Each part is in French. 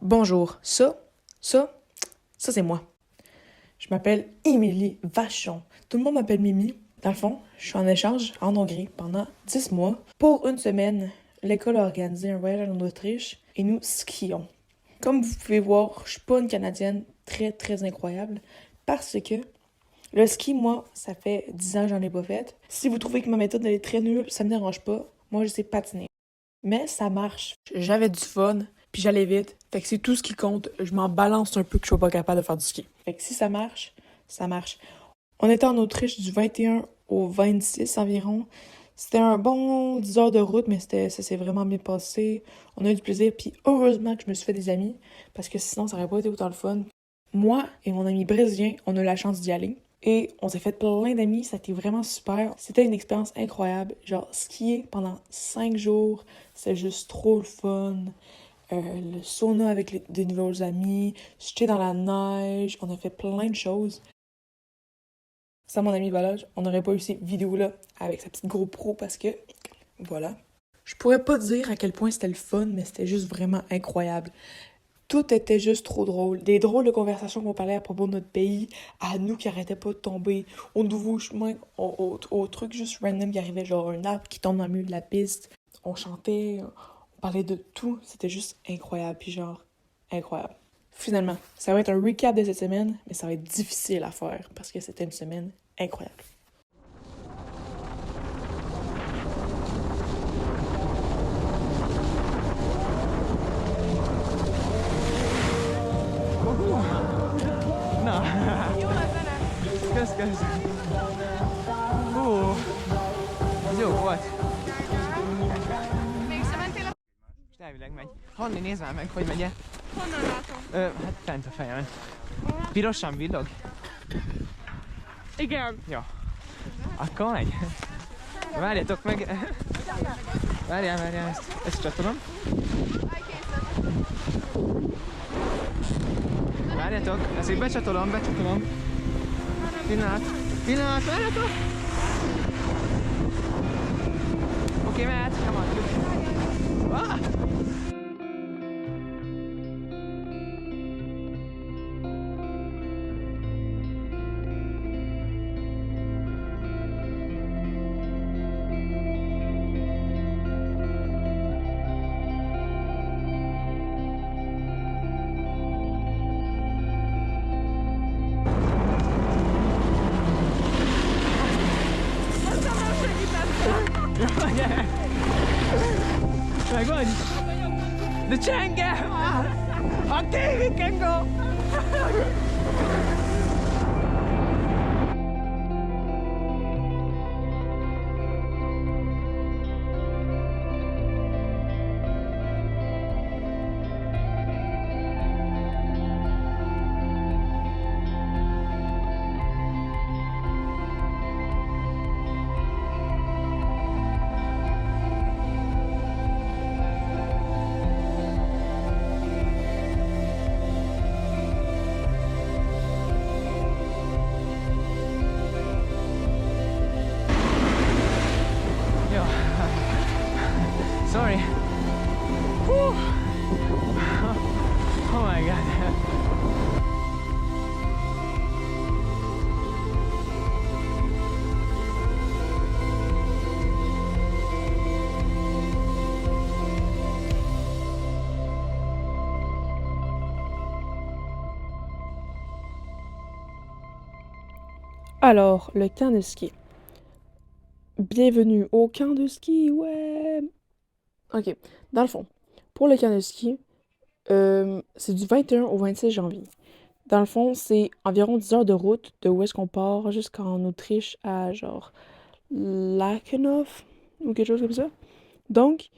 Bonjour, ça, c'est moi. Je m'appelle Émilie Vachon. Tout le monde m'appelle Mimi. Dans le fond, je suis en échange en Hongrie pendant 10 mois. Pour une semaine, l'école a organisé un voyage en Autriche et nous skions. Comme vous pouvez voir, je suis pas une Canadienne très incroyable parce que le ski, moi, ça fait 10 ans que j'en ai pas fait. Si vous trouvez que ma méthode elle est très nulle, ça me dérange pas. Moi, je sais patiner. Mais ça marche. J'avais du fun, puis j'allais vite. Fait que c'est tout ce qui compte. Je m'en balance un peu que je sois pas capable de faire du ski. Fait que si ça marche, ça marche. On était en Autriche du 21 au 26 environ. C'était un bon 10 heures de route, mais ça s'est vraiment bien passé. On a eu du plaisir, puis heureusement que je me suis fait des amis, parce que sinon, ça aurait pas été autant le fun. Moi et mon ami brésilien, on a eu la chance d'y aller. Et on s'est fait plein d'amis, ça a été vraiment super. C'était une expérience incroyable. Genre, skier pendant 5 jours, c'est juste trop le fun. Le sauna avec des nouveaux amis, jeter dans la neige, on a fait plein de choses. Sans mon ami Balage, on n'aurait pas eu ces vidéos-là avec sa petite GoPro parce que, voilà. Je pourrais pas dire à quel point c'était le fun, mais c'était juste vraiment incroyable. Tout était juste trop drôle. Des drôles de conversations qu'on parlait à propos de notre pays, à nous qui arrêtaient pas de tomber, aux nouveaux chemins, aux trucs juste random qui arrivaient, genre un arbre qui tombe dans le milieu de la piste. On chantait, on parlait de tout. C'était juste incroyable, puis genre, incroyable. Finalement, ça va être un recap de cette semaine, mais ça va être difficile à faire parce que c'était une semaine incroyable. Na, kösz. Hú, ez jó volt. Mégszementél a... Most elvileg megy. Hanni, nézd már meg, hogy megy-e. Honnan látom? Hát fent a fejemen. Pirosan villog? Igen. Jó. Akkor megy. Várjatok meg. Várjál, ezt csatolom. Várjatok, ezt így becsatolom. Pillanat, várjatok! Oké, mehet, come on. Ah! Megvagy? De csengem! A TV can go! Alors, le camp de ski. Bienvenue au camp de ski, ouais! Ok, dans le fond, pour le camp de ski, c'est du 21 au 26 janvier. Dans le fond, c'est environ 10 heures de route de où est-ce qu'on part jusqu'en Autriche à genre Lakenhof ou quelque chose comme ça. Donc,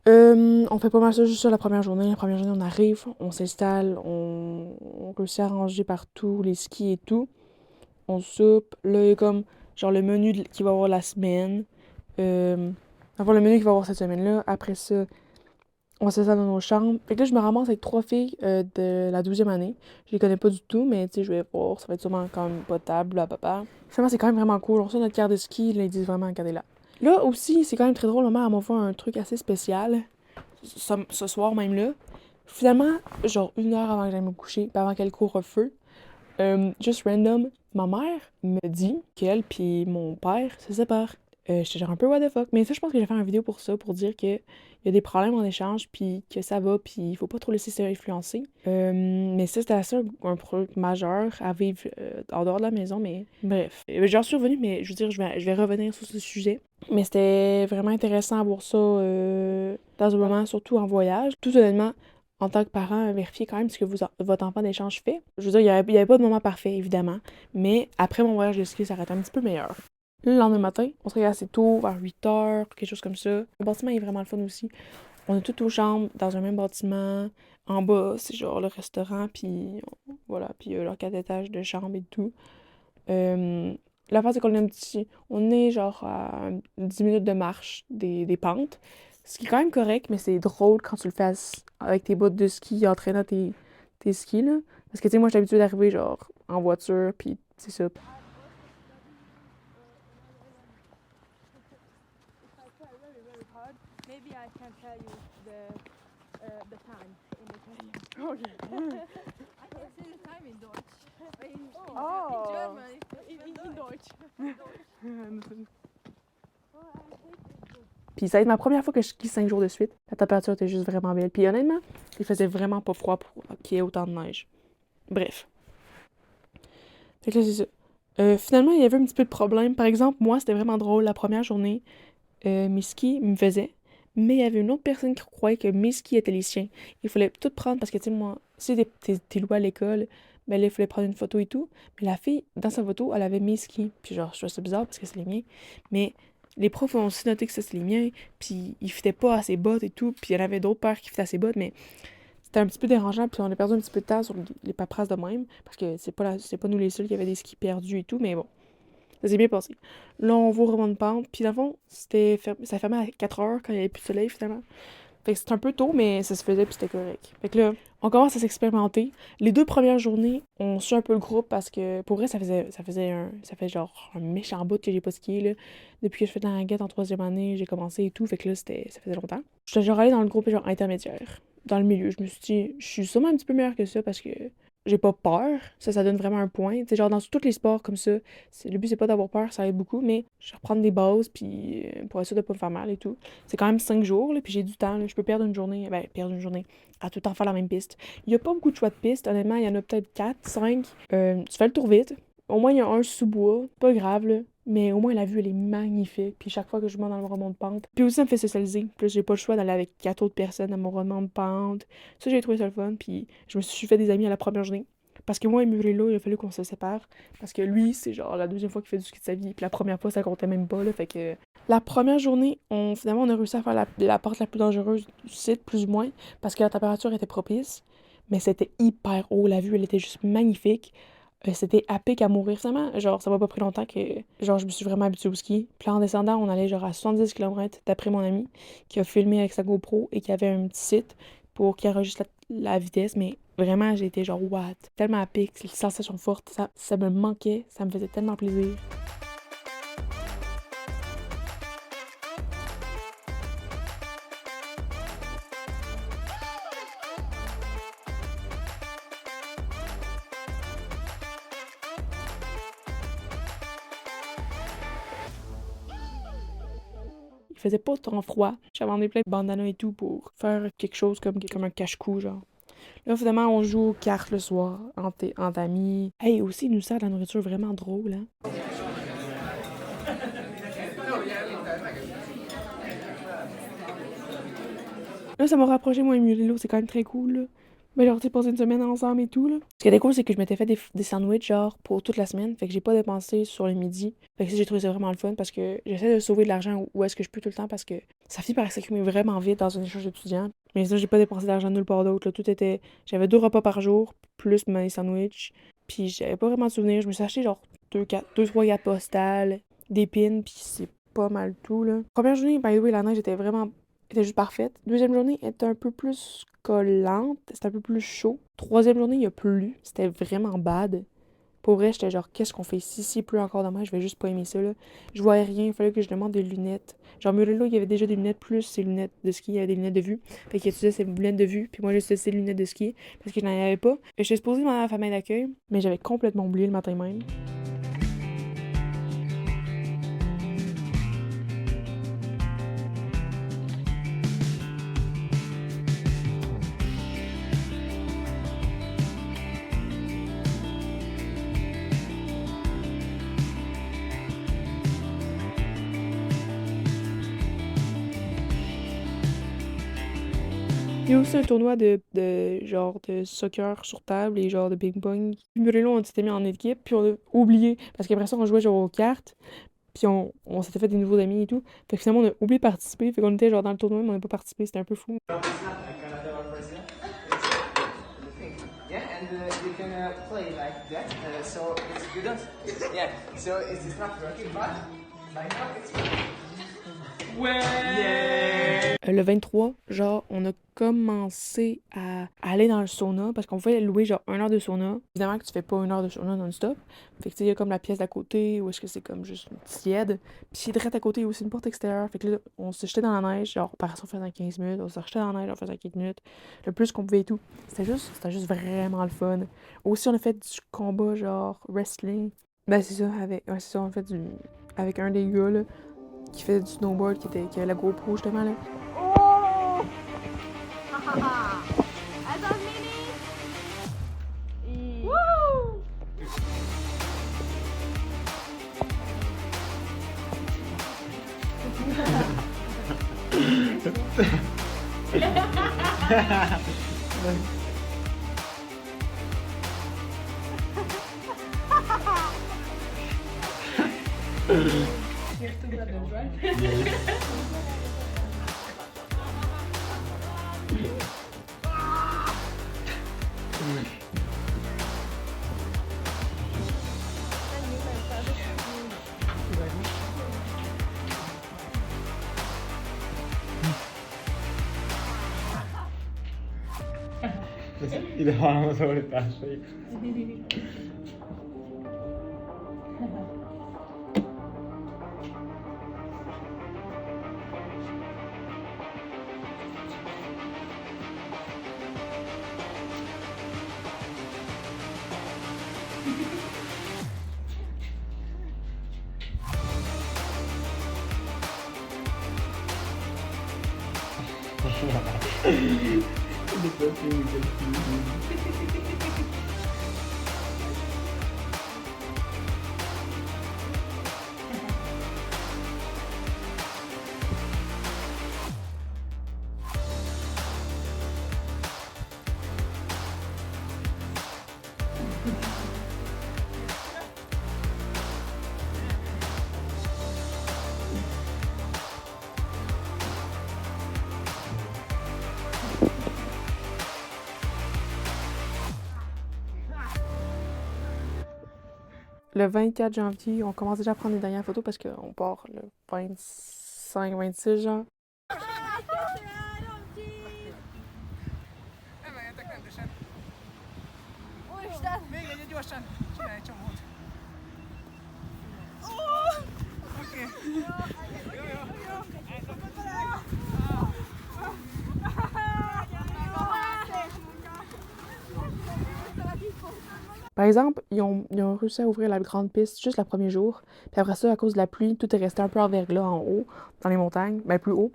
on fait pas mal ça juste sur la première journée. La première journée, on arrive, on s'installe, on réussit à ranger partout, les skis et tout. On soupe. Là, il y a comme genre le menu qu'il va y avoir la semaine. Enfin, le menu qu'il va y avoir cette semaine-là. Après ça, on s'installe dans nos chambres. Fait que là, je me ramasse avec 3 filles de la 12e année. Je les connais pas du tout, mais tu sais, je vais voir. Ça va être sûrement quand même potable, blablabla. Finalement, c'est quand même vraiment cool. On sort notre carte de ski. Là, ils disent vraiment, regardez-là. Là aussi, c'est quand même très drôle. Ma mère, elle m'a fait un truc assez spécial. Ce soir même là. Finalement, genre 1 heure avant que j'aille me coucher, puis avant qu'elle court au feu, juste random, ma mère me dit qu'elle puis mon père se séparent. J'étais genre un peu what the fuck. Mais ça, je pense que j'ai fait une vidéo pour ça, pour dire que il y a des problèmes en échange, puis que ça va, puis il faut pas trop laisser ça influencer. Mais ça, c'était assez un problème majeur à vivre en dehors de la maison, mais bref. J'en suis revenue, mais je veux dire, je vais revenir sur ce sujet. Mais c'était vraiment intéressant à voir ça dans un moment, surtout en voyage. Tout honnêtement, en tant que parent, vérifiez quand même ce que votre enfant d'échange fait. Je veux dire, il y avait pas de moment parfait, évidemment, mais après mon voyage de ski, ça aurait été un petit peu meilleur. Le lendemain matin, on se réveille assez tôt, vers 8 heures, quelque chose comme ça. Le bâtiment est vraiment le fun aussi. On est toutes aux chambres, dans un même bâtiment. En bas, c'est genre le restaurant, puis voilà, puis leur 4 étages de chambres et tout. L'affaire, c'est qu'on est on est genre à 10 minutes de marche des pentes. Ce qui est quand même correct, mais c'est drôle quand tu le fais avec tes bottes de ski, en traînant tes skis, là. Parce que, tu sais, moi, je suis habituée d'arriver, genre, en voiture, puis c'est ça. Maybe I can tell you the time in Italian. Okay. I can say the time in Deutsch. In German. In Deutsch. Puis ça va être ma première fois que je skie 5 jours de suite. La température était juste vraiment belle. Puis honnêtement, il faisait vraiment pas froid pour qu'il y ait autant de neige. Bref. Fait que là, c'est ça. Finalement, il y avait un petit peu de problème. Par exemple, moi, c'était vraiment drôle. La première journée, mes skis me faisaient. Mais il y avait une autre personne qui croyait que mes skis étaient les siens. Il fallait tout prendre parce que, tu sais, moi, si t'es loué à l'école, ben là, il fallait prendre une photo et tout. Mais la fille, dans sa photo, elle avait mes skis. Puis genre, je trouvais ça bizarre parce que c'est les miens. Mais les profs ont aussi noté que ça, c'est les miens. Puis ils fitaient pas à ses bottes et tout. Puis il y en avait d'autres paires qui fitaient à ses bottes. Mais c'était un petit peu dérangeant. Puis on a perdu un petit peu de temps sur les paperasses de même. Parce que c'est pas nous les seuls qui avaient des skis perdus et tout. Mais bon. Ça s'est bien passé. Là, on va au rebond de pente. Puis, dans le fond, ça fermait à 4 heures quand il n'y avait plus de soleil, finalement. Fait que c'était un peu tôt, mais ça se faisait, puis c'était correct. Fait que là, on commence à s'expérimenter. Les 2 premières journées, on suit un peu le groupe parce que, pour vrai, ça fait genre un méchant bout que j'ai pas skié, là. Depuis que je fais de la raquette en 3e année, j'ai commencé et tout. Fait que là, ça faisait longtemps. J'étais genre allée dans le groupe, genre intermédiaire. Dans le milieu. Je me suis dit, je suis sûrement un petit peu meilleure que ça parce que j'ai pas peur. Ça donne vraiment un point. Tu sais, genre dans tous les sports comme ça, le but c'est pas d'avoir peur, ça aide beaucoup, mais je vais reprendre des bases puis pour être sûr de pas me faire mal et tout. C'est quand même 5 jours, là, puis j'ai du temps, là. Je peux perdre une journée, à tout le temps faire la même piste. Il y a pas beaucoup de choix de pistes, honnêtement, il y en a peut-être 4, 5. Tu fais le tour vite. Au moins, il y a un sous-bois, pas grave, là. Mais au moins, la vue, elle est magnifique. Puis chaque fois que je monte dans le remonte de pente. Puis aussi, ça me fait socialiser. Puis là, j'ai pas le choix d'aller avec 4 autres personnes à mon remonte de pente. Ça, j'ai trouvé ça le fun. Puis je me suis fait des amis à la première journée. Parce que moi et Murilo, il a fallu qu'on se sépare. Parce que lui, c'est genre la 2e fois qu'il fait du ski de sa vie. Puis la première fois, ça comptait même pas, là. Fait que la première journée, finalement, on a réussi à faire la porte la plus dangereuse du site, plus ou moins. Parce que la température était propice. Mais c'était hyper haut. La vue, elle était juste magnifique. C'était à pic à mourir. Finalement, genre, ça m'a pas pris longtemps que, genre, je me suis vraiment habituée au ski. Puis là, en descendant, on allait genre à 70 km d'après mon ami qui a filmé avec sa GoPro et qui avait un petit site pour qu'il enregistre la vitesse. Mais vraiment, j'ai été genre, what? Tellement à pic, c'est une sensation forte. Ça me manquait, ça me faisait tellement plaisir. Il faisait pas tant froid. J'avais emmené plein de bandanas et tout pour faire quelque chose comme un cache-cou, genre. Là, finalement, on joue aux cartes le soir, entre amis. Hey, aussi, ils nous servent de la nourriture vraiment drôle, hein. Là, ça m'a rapproché, moi et Mulilo, c'est quand même très cool, là. Mais genre, tu sais, passer une semaine ensemble et tout, là. Ce qui était cool, c'est que je m'étais fait des sandwichs, genre, pour toute la semaine. Fait que j'ai pas dépensé sur le midi. Fait que ça, j'ai trouvé ça vraiment le fun parce que j'essaie de sauver de l'argent où est-ce que je peux tout le temps parce que ça finit par s'accumuler vraiment vite dans un échange d'étudiants. Mais sinon, j'ai pas dépensé d'argent nulle part d'autre, là. Tout était... J'avais 2 repas par jour, plus mes sandwichs. Puis j'avais pas vraiment de souvenirs. Je me suis acheté, genre, 3 cartes postales, des pins, puis c'est pas mal tout, là. Première journée, by the way, la neige était juste parfaite. Deuxième journée était un peu plus collante, c'était un peu plus chaud. Troisième journée, il a plu, c'était vraiment bad. Pour vrai, j'étais genre, qu'est-ce qu'on fait ici? S'il pleut encore demain, je vais juste pas aimer ça, là. Je voyais rien, il fallait que je demande des lunettes. Genre, Murilo, il y avait déjà des lunettes plus ses lunettes de ski, il y avait des lunettes de vue. Fait qu'il utilisait ses lunettes de vue, puis moi, j'utilisais ses lunettes de ski, parce que je n'en avais pas. Et j'étais supposée demander à la famille d'accueil, mais j'avais complètement oublié le matin même. Il y a aussi un tournoi genre de soccer sur table et genre de ping-pong. Murilo, on s'était mis en équipe, puis on a oublié. Parce qu'après ça, on jouait genre aux cartes, puis on s'était fait des nouveaux amis et tout. Fait que finalement, on a oublié de participer. Fait qu'on était genre dans le tournoi, mais on n'a pas participé. C'était un peu fou. Yeah, and you can play like that. So it's good. Yeah. So it's not working, but like that, it's Le 23, genre, on a commencé à aller dans le sauna parce qu'on pouvait louer genre 1 heure de sauna. Évidemment que tu fais pas 1 heure de sauna non-stop. Fait que tu sais, il y a comme la pièce d'à côté où est-ce que c'est comme juste une tiède. Puis direct à côté, il y a aussi une porte extérieure. Fait que là, on se jetait dans la neige, genre, par exemple, on faisait 15 minutes. On se jetait dans la neige, on faisait 15 minutes. Le plus qu'on pouvait et tout. C'était juste vraiment le fun. Aussi, on a fait du combat, genre, wrestling. Ben, c'est ça, c'est ça, on a fait avec un des gars, là, qui fait du snowboard, qui avait la GoPro, justement, là. Oh! Hahaha! Also Mini! Woo! Il est vraiment sur le tâcher. Le 24 janvier, on commence déjà à prendre les dernières photos parce qu'on part le 25-26, genre. Még egy gyorsan, csinálj egy csomót. Oké. Jó, jó. Elszakad vele. Par exemple, ils ont réussi à ouvrir la grande piste juste le premier jour. Puis après ça, à cause de la pluie, tout est resté un peu en verglas en haut, dans les montagnes, ben plus haut.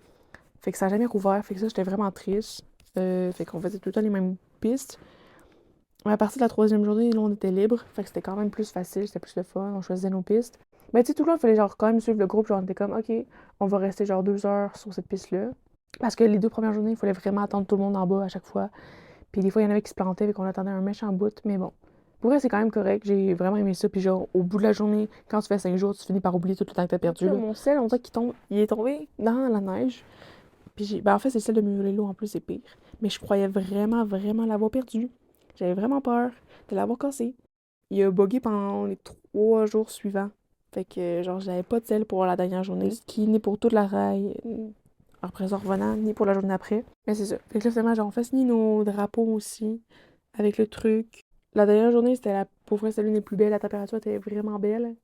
Fait que ça n'a jamais rouvert. Fait que ça, j'étais vraiment triste. Fait qu'on faisait tout le temps les mêmes pistes. À partir de la 3e journée, là, on était libre. Fait que c'était quand même plus facile, c'était plus le fun. On choisissait nos pistes. Mais tu sais, tout le long, il fallait genre quand même suivre le groupe. Genre, on était comme, OK, on va rester genre 2 heures sur cette piste-là. Parce que les 2 premières journées, il fallait vraiment attendre tout le monde en bas à chaque fois. Puis des fois, il y en avait qui se plantaient, fait qu'on attendait un méchant bout. Mais bon, pour vrai, c'est quand même correct. J'ai vraiment aimé ça. Puis genre, au bout de la journée, quand tu fais 5 jours, tu finis par oublier tout le temps que t'as perdu. Là. Mon sel, on dirait qu'il tombe, il est tombé dans la neige. Puis en fait, c'est celle de Murelo en plus, c'est pire. Mais je croyais vraiment, vraiment l'avoir perdu. J'avais vraiment peur de l'avoir cassé. Il a bugué pendant les 3 jours suivants. Fait que, genre, j'avais pas de sel pour la dernière journée. Ski ni pour toute la rail. Après ça, revenant, ni pour la journée après. Mais c'est ça. Fait que là, finalement, genre, on fait signer nos drapeaux aussi. Avec le truc. La dernière journée, pour vrai, c'était l'une des plus belles. La température était vraiment belle.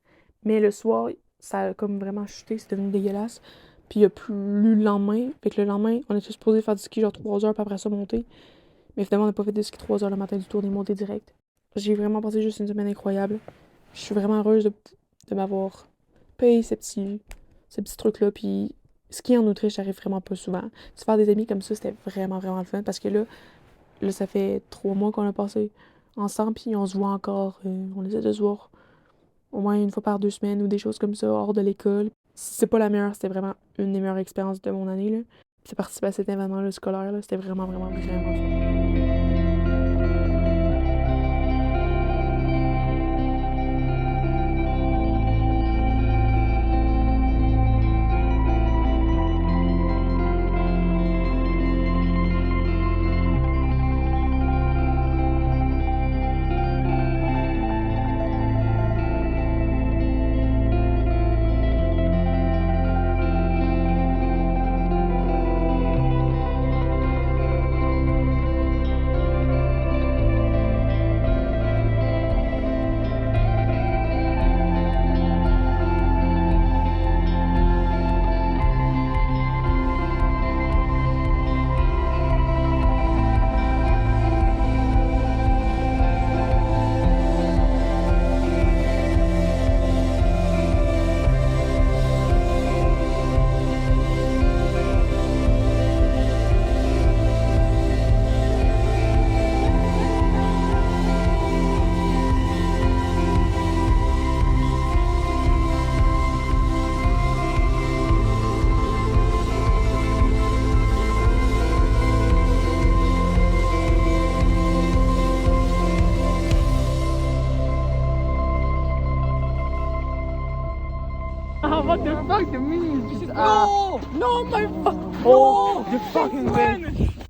Mais le soir, ça a comme vraiment chuté. C'était devenu dégueulasse. Puis il y a plus le lendemain. Fait que le lendemain, on était supposé faire du ski genre 3 heures, puis après ça, monter. Mais finalement, on n'a pas fait de ski 3 heures le matin du tout. On est monté direct. J'ai vraiment passé juste une semaine incroyable. Je suis vraiment heureuse de m'avoir payé ces petits trucs-là. Puis skier en Autriche, j'arrive vraiment pas souvent. Se faire des amis comme ça, c'était vraiment, vraiment le fun. Parce que là, ça fait 3 mois qu'on a passé ensemble. Puis on se voit encore. On essaie de se voir au moins une fois par 2 semaines ou des choses comme ça, hors de l'école. Si c'est pas la meilleure, c'était vraiment une des meilleures expériences de mon année. Là. Puis participer à cet événement-là scolaire, là, c'était vraiment, vraiment, vraiment fun. What the fuck? The mini is just No! No, my fuck! Oh, you fucking bitch!